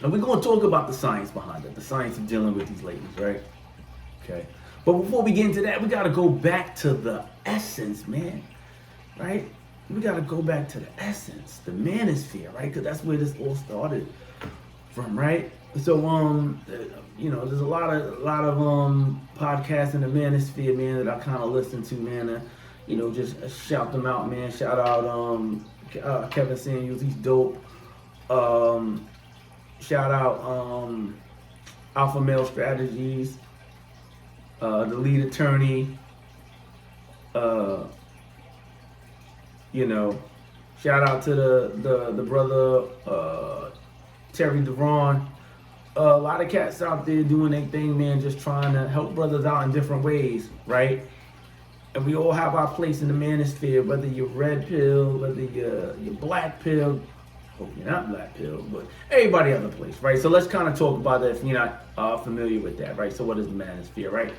And we're going to talk about the science behind it, the science of dealing with these ladies, right? Okay. But before we get into that, we got to go back to the essence, man, right? We got to go back to the essence, the manosphere, right? Because that's where this all started from, right? So, there's a lot of podcasts in the manosphere, man, that I kind of listen to, man, and, just shout them out, man. Shout out Kevin Samuels, he's dope. Shout out Alpha Male Strategies, the lead attorney. Shout out to the brother Terry Devron. A lot of cats out there doing their thing, man, just trying to help brothers out in different ways, right? And we all have our place in the manosphere, whether you're red pill, whether you're black pill. Hope you're not black pill, but everybody has a place, right? So let's kind of talk about that if you're not familiar with that, right? So what is the manosphere, right?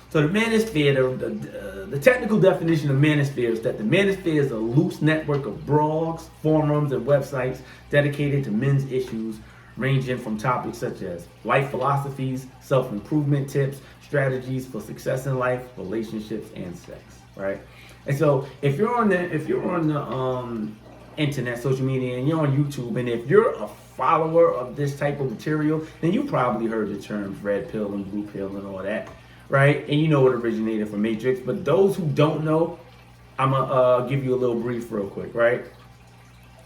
So the manosphere, the technical definition of manosphere is that the manosphere is a loose network of blogs, forums, and websites dedicated to men's issues, ranging from topics such as life philosophies, self-improvement tips, strategies for success in life, relationships, and sex, right? And so if you're on the internet, social media, and you're on YouTube, and if you're a follower of this type of material, then you probably heard the terms red pill and blue pill and all that, right? And you know it originated from Matrix. But those who don't know, I'm gonna give you a little brief real quick, right?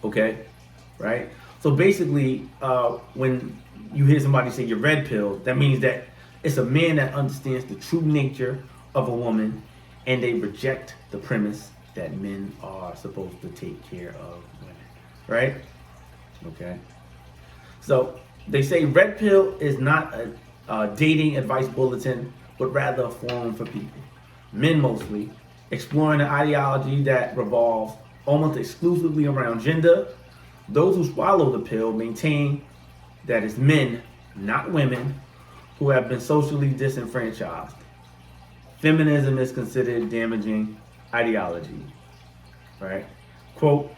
Okay, right? So basically, when you hear somebody say you're red pill, that means that it's a man that understands the true nature of a woman, and they reject the premise that men are supposed to take care of women, right? Okay. So they say red pill is not a dating advice bulletin, but rather a forum for people, men mostly, exploring an ideology that revolves almost exclusively around gender. Those who swallow the pill maintain that it's men, not women, who have been socially disenfranchised. Feminism is considered damaging ideology, right? Quote,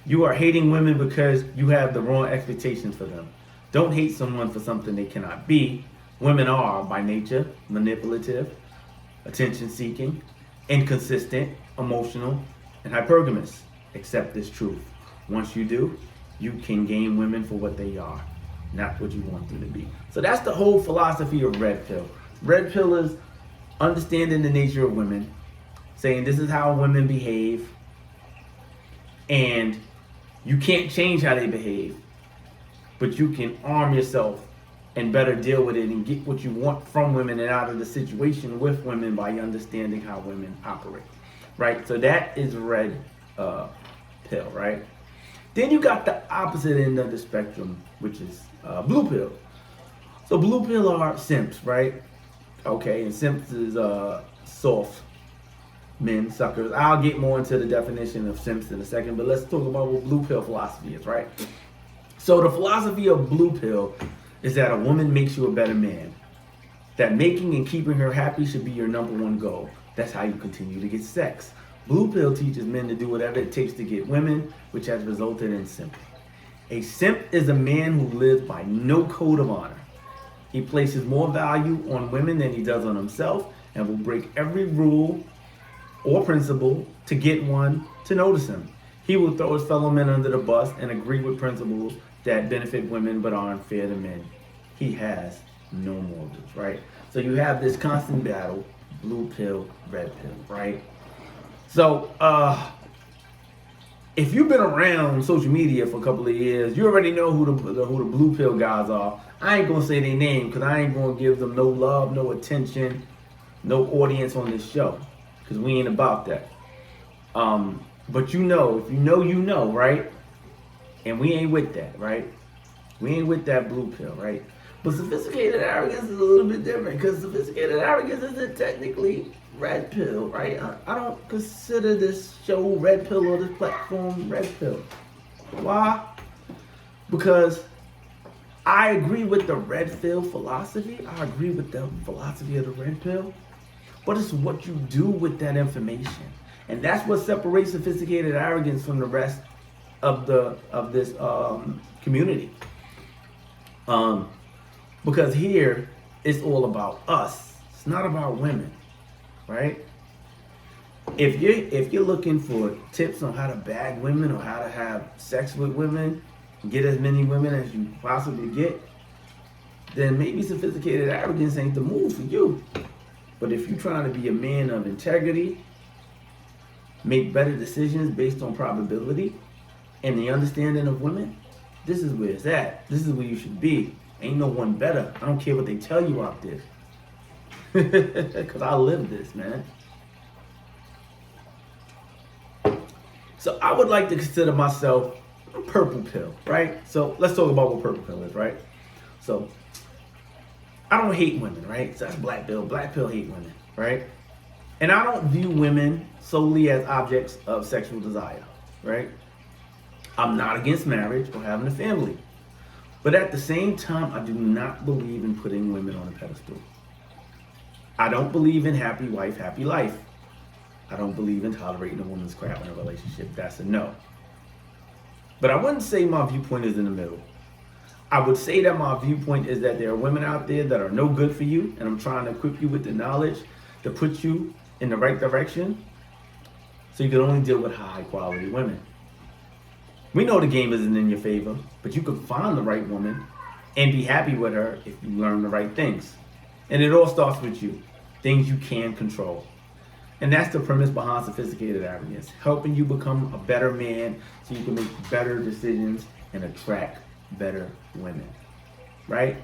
you are hating women because you have the wrong expectations for them. Don't hate someone for something they cannot be. Women are, by nature, manipulative, attention-seeking, inconsistent, emotional, and hypergamous. Accept this truth. Once you do, you can gain women for what they are, not what you want them to be. So that's the whole philosophy of red pill. Red pill is understanding the nature of women, saying this is how women behave, and you can't change how they behave, but you can arm yourself and better deal with it and get what you want from women and out of the situation with women by understanding how women operate, right? So that is red pill, right? Then you got the opposite end of the spectrum, which is blue pill. So blue pill are simps, right? Okay, and simps is soft men, suckers. I'll get more into the definition of simps in a second, but let's talk about what blue pill philosophy is, right? So the philosophy of blue pill is that a woman makes you a better man. That making and keeping her happy should be your number one goal. That's how you continue to get sex. Blue pill teaches men to do whatever it takes to get women, which has resulted in simping. A simp is a man who lives by no code of honor. He places more value on women than he does on himself and will break every rule or principle to get one to notice him. He will throw his fellow men under the bus and agree with principles that benefit women but are unfair to men. He has no morals, right? So you have this constant battle, blue pill, red pill, right? So if you've been around social media for a couple of years, you already know who the blue pill guys are. I ain't gonna say their name because I ain't gonna give them no love, no attention, no audience on this show because we ain't about that. But you know, if you know, right? And we ain't with that, right? We ain't with that blue pill, right? But sophisticated arrogance is a little bit different because sophisticated arrogance isn't technically red pill, right? I don't consider this show red pill or this platform red pill. Why? Because I agree with the red pill philosophy. I agree with the philosophy of the red pill. But it's what you do with that information. And that's what separates sophisticated arrogance from the rest of this community. Um, because here it's all about us. It's not about women, right? If you're looking for tips on how to bag women or how to have sex with women, get as many women as you possibly get, then maybe sophisticated arrogance ain't the move for you. But if you're trying to be a man of integrity, make better decisions based on probability and the understanding of women, this is where it's at. This is where you should be. Ain't no one better. I don't care what they tell you out there. Because I live this, man. So I would like to consider myself a purple pill, right? So let's talk about what purple pill is, right? So I don't hate women, right? So that's black pill. Black pill hate women, right? And I don't view women solely as objects of sexual desire, right? I'm not against marriage or having a family. But at the same time, I do not believe in putting women on a pedestal. I don't believe in happy wife, happy life. I don't believe in tolerating a woman's crap in a relationship. That's a no. But I wouldn't say my viewpoint is in the middle. I would say that my viewpoint is that there are women out there that are no good for you, and I'm trying to equip you with the knowledge to put you in the right direction so you can only deal with high quality women. We know the game isn't in your favor, but you can find the right woman and be happy with her if you learn the right things. And it all starts with you, things you can control. And that's the premise behind sophisticated arrogance, helping you become a better man so you can make better decisions and attract better women, right?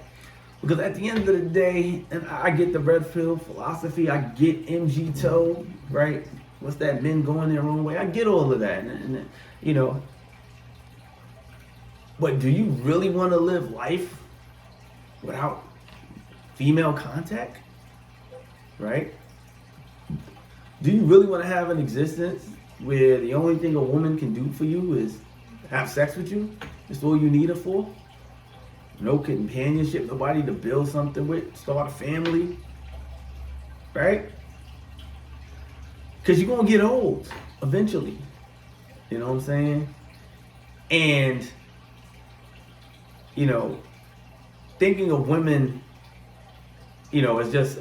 Because at the end of the day, and I get the red pill philosophy, I get MG toe, right? What's that, men going their own way? I get all of that, and you know, but do you really want to live life without female contact, right? Do you really want to have an existence where the only thing a woman can do for you is have sex with you? That's all you need her for? No companionship, nobody to build something with, start a family, right? Because you're going to get old eventually. You know what I'm saying? And, you know, thinking of women, you know, as just,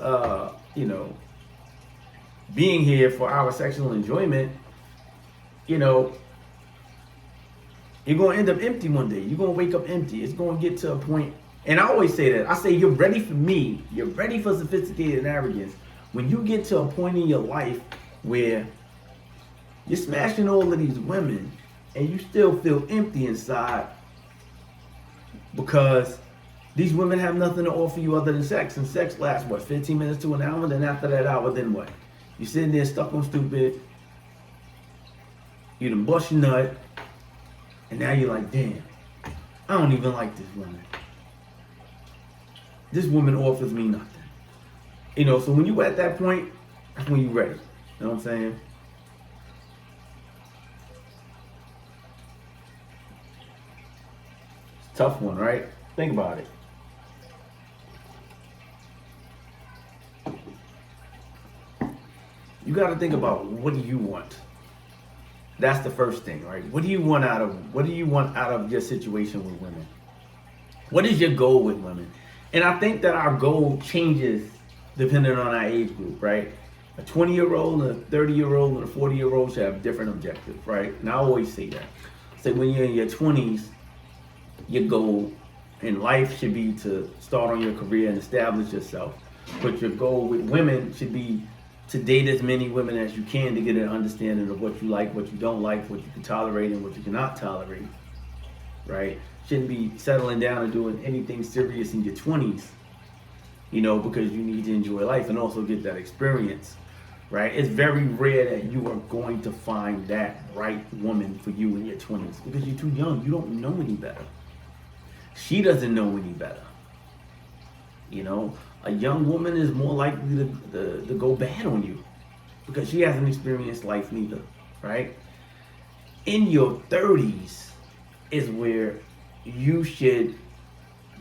you know, being here for our sexual enjoyment, you know, you're going to end up empty one day. You're going to wake up empty. It's going to get to a point, and I always say that. I say you're ready for me. You're ready for sophisticated arrogance. When you get to a point in your life where you're smashing all of these women and you still feel empty inside because these women have nothing to offer you other than sex. And sex lasts, what, 15 minutes to an hour? Then after that hour, then what? You're sitting there stuck on stupid. You done bust your nut. And now you're like, damn, I don't even like this woman. This woman offers me nothing. You know, so when you at that point, that's when you're ready. You know what I'm saying? It's a tough one, right? Think about it. You got to think about, what do you want? That's the first thing, right? What do you want out of your situation with women? What is your goal with women? And I think that our goal changes depending on our age group, right? A 20-year-old, a 30-year-old, and a 40-year-old should have different objectives, right? And I always say that. So when you're in your 20s, your goal in life should be to start on your career and establish yourself. But your goal with women should be to date as many women as you can to get an understanding of what you like, what you don't like, what you can tolerate, and what you cannot tolerate, right? Shouldn't be settling down and doing anything serious in your 20s, you know, because you need to enjoy life and also get that experience, right? It's very rare that you are going to find that right woman for you in your 20s because you're too young. You don't know any better. She doesn't know any better. You know, a young woman is more likely to go bad on you because she hasn't experienced life neither, right? In your 30s is where you should,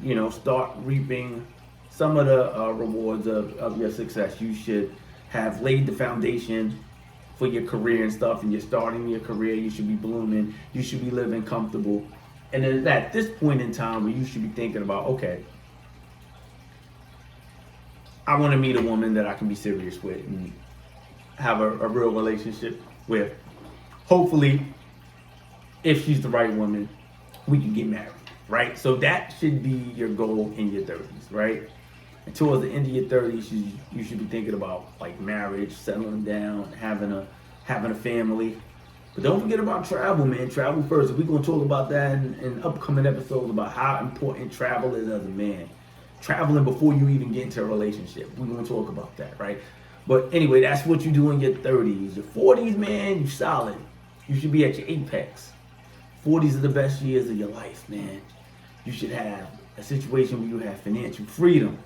you know, start reaping some of the rewards of your success. You should have laid the foundation for your career and stuff, and you're starting your career. You should be blooming. You should be living comfortable. And it's at this point in time where you should be thinking about, okay, I want to meet a woman that I can be serious with and have a real relationship with. Hopefully, if she's the right woman, we can get married, right? So that should be your goal in your 30s, right? And towards the end of your 30s, you should be thinking about like marriage, settling down, having a family. But don't forget about travel, man. Travel first. We're going to talk about that in upcoming episodes about how important travel is as a man. Traveling before you even get into a relationship. We're going to talk about that, right? But anyway, that's what you do in your 30s. Your 40s, man, you solid. You should be at your apex. 40s are the best years of your life, man. You should have a situation where you have financial freedom.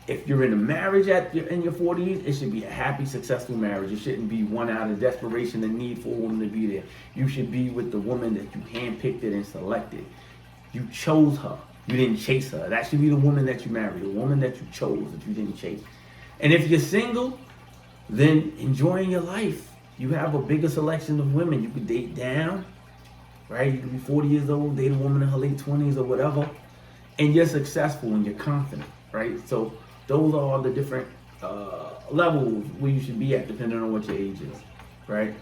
If you're in a marriage in your 40s, it should be a happy, successful marriage. It shouldn't be one out of desperation and need for a woman to be there. You should be with the woman that you handpicked it and selected. You chose her. You didn't chase her. That should be the woman that you married, the woman that you chose, that you didn't chase. And if you're single, then enjoying your life. You have a bigger selection of women. You could date down, right? You could be 40 years old, date a woman in her late 20s or whatever, and you're successful and you're confident, right? So those are all the different levels where you should be at depending on what your age is, right?